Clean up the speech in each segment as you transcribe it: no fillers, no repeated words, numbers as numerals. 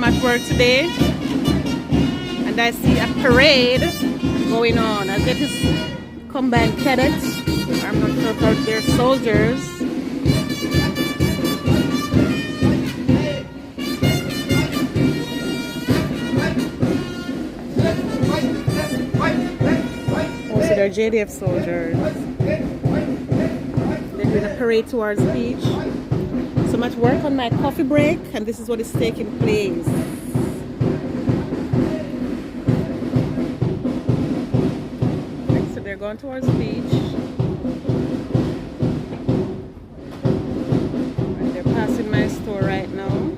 at work today and I see a parade going on. I guess it's combined cadets. I'm not sure if they're soldiers. Also, they're JDF soldiers. They're doing a parade towards the beach. So much work on my coffee break, and this is what is taking place. So they're going towards the beach. And they're passing my store right now.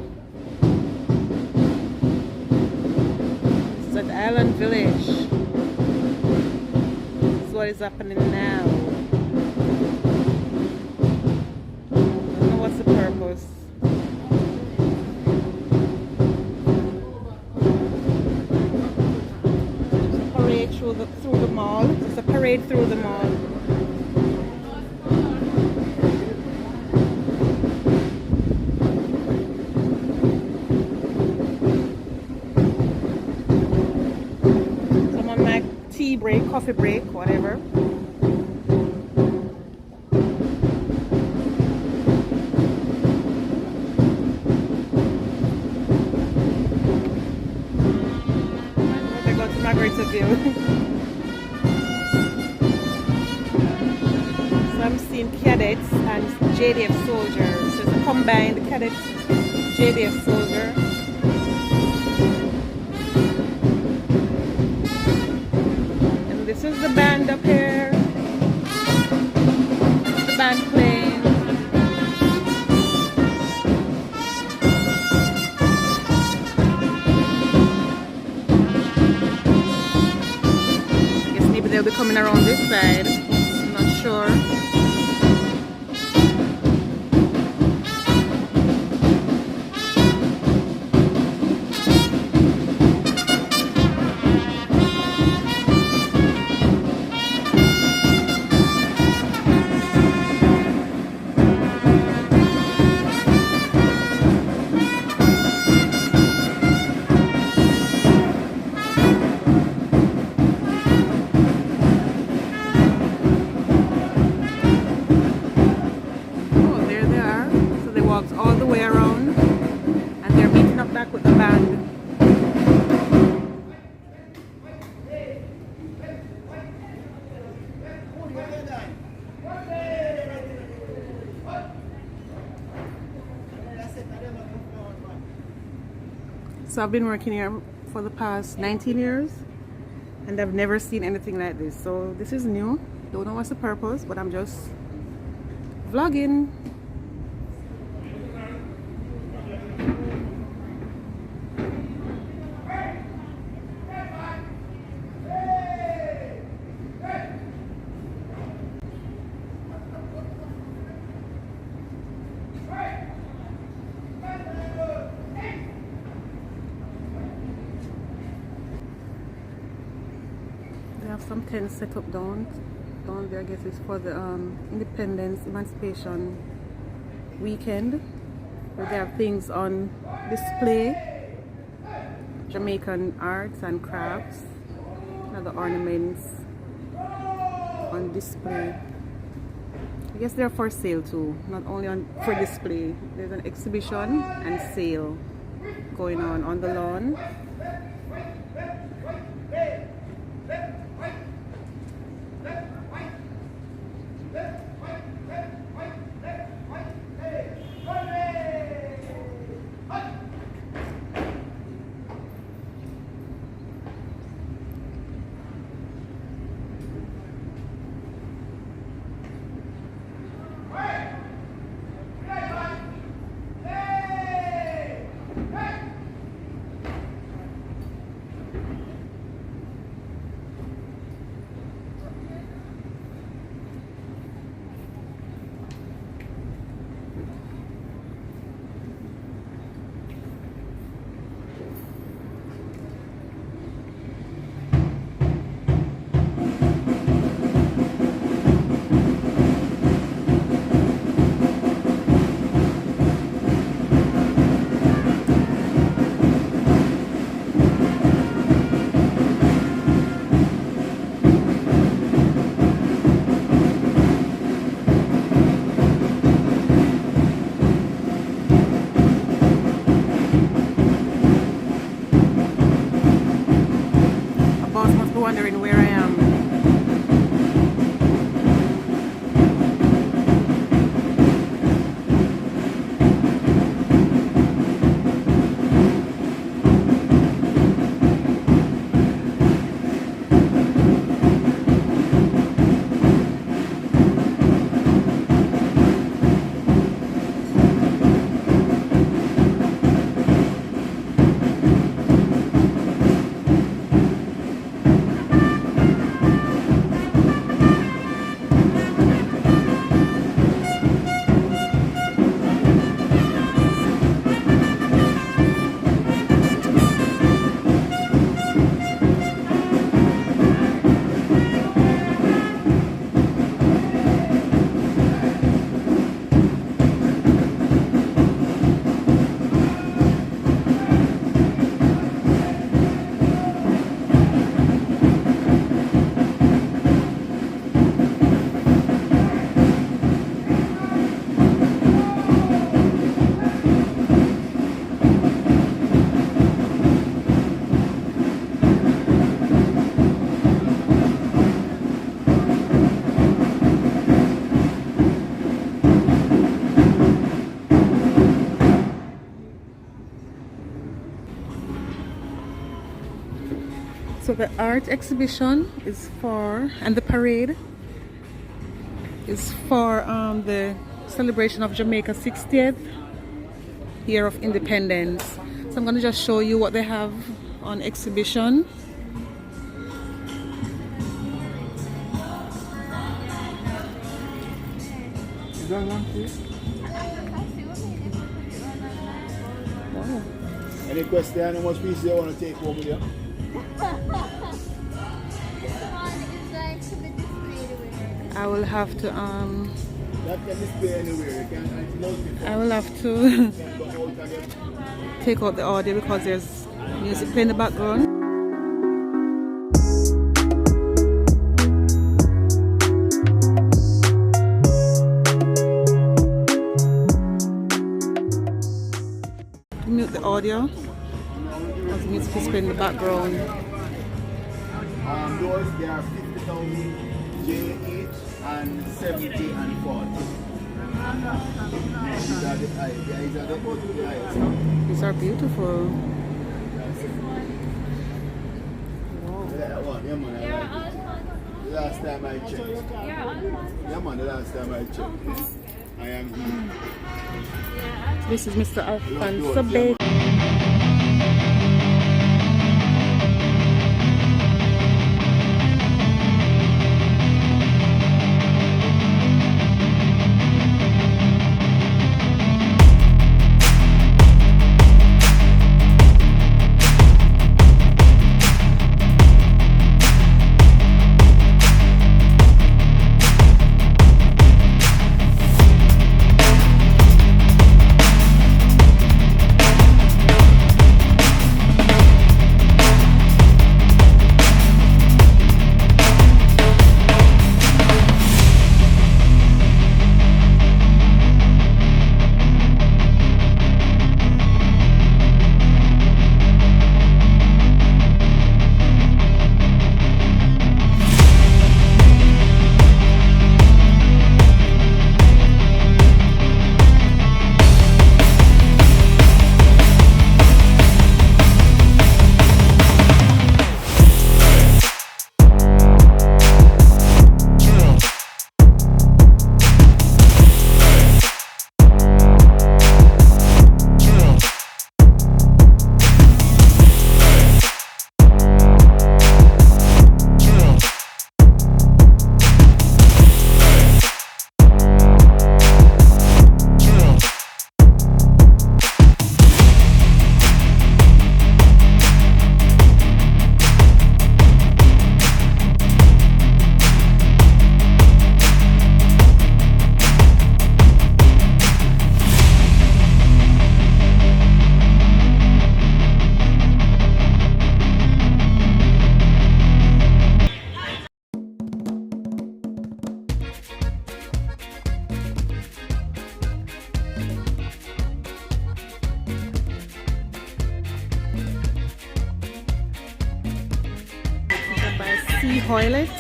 This is at Island Village. This is what is happening now. What's the purpose? It's a parade through the mall. It's a parade through the mall. So I'm on my tea break, coffee break, whatever. So I'm seeing cadets and JDF soldiers. So it's a combined cadets JDF soldier. And this is the band up here. The band playing. They'll be coming around this side. I'm not sure. All the way around and they're meeting up back with the band. So I've been working here for the past 19 years and I've never seen anything like this. So this is new. Don't know what's the purpose, but I'm just vlogging. They have some tents set up down there. I guess it's for the Independence Emancipation weekend, where they have things on display, Jamaican arts and crafts, other ornaments on display. I guess they're for sale too, not only for display. There's an exhibition and sale going on the lawn. So the art exhibition is for, and the parade is for the celebration of Jamaica's 60th year of independence. So I'm going to just show you what they have on exhibition. Wow. Any question? How much piece do you want to take home with you? I will have to That can display anywhere. You can, I will have to take out the audio because there's music playing in the background. Mute the audio because the music is playing in the background. Doors, there are 50,000 J8 and 70 and 40. These are the eyes. These are beautiful. Yeah, man, I like it. The last time I checked. Yeah, man, the last time I checked. I am here. This is Mr. Alfonso Bay. Sea Hoylet.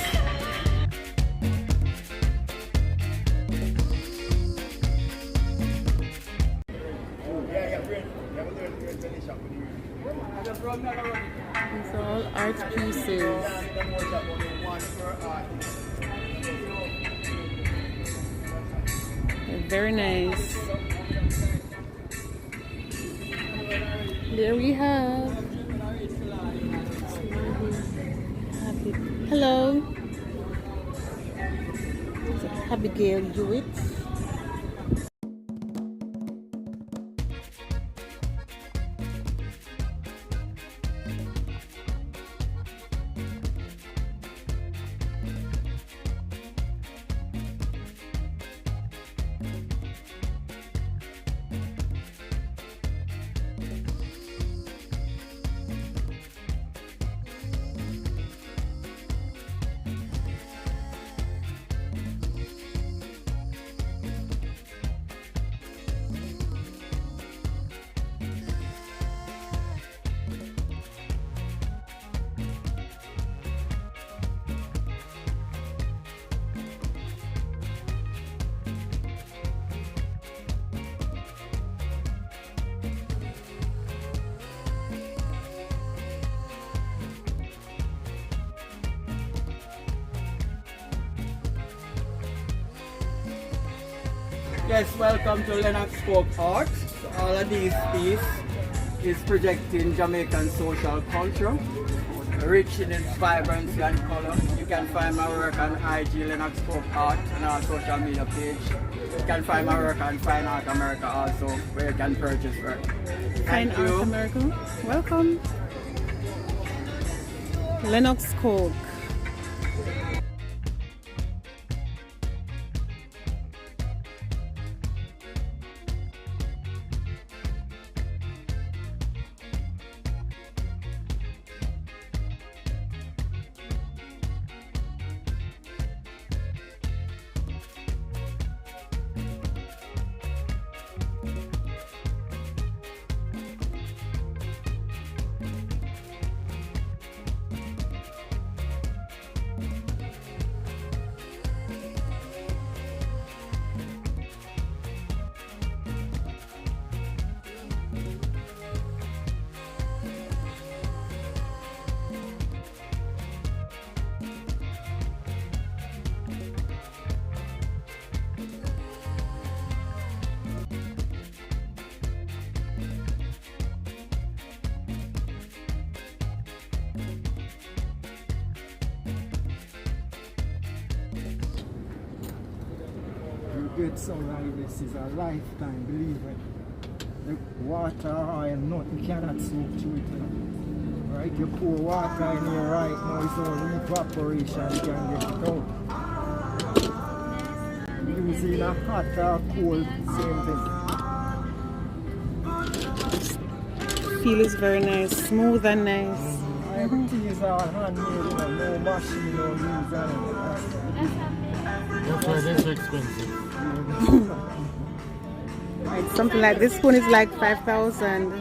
These are all art pieces. They're very nice. There we have. Hello. Abigail Hewitt. Yes, welcome to Lennox Folk Art. All of these pieces is projecting Jamaican social culture, rich in its vibrancy and color. You can find my work on IG Lennox Folk Art and our social media page. You can find my work on Fine Art America also, where you can purchase work. Fine Art America. Welcome. Lennox Coke. Get some like this is a lifetime, believe it. The water oil, nothing cannot soak through it. Right? You pour water in here right now, it's only evaporation you can get it out. Using a hot or cold, same thing. Feel is very nice, smooth and nice. Everything is all handmade, no machine, no use That's why they're so expensive. Right, something like this spoon is like 5,000.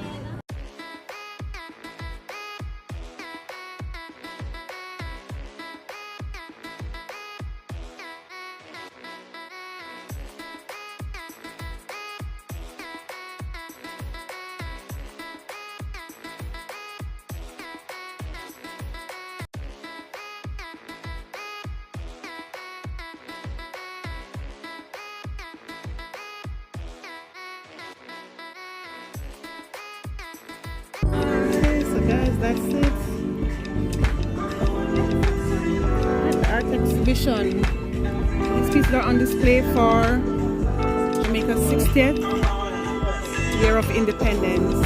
Okay, so guys, that's it. The art exhibition. These pieces are on display for Jamaica's 60th year of independence.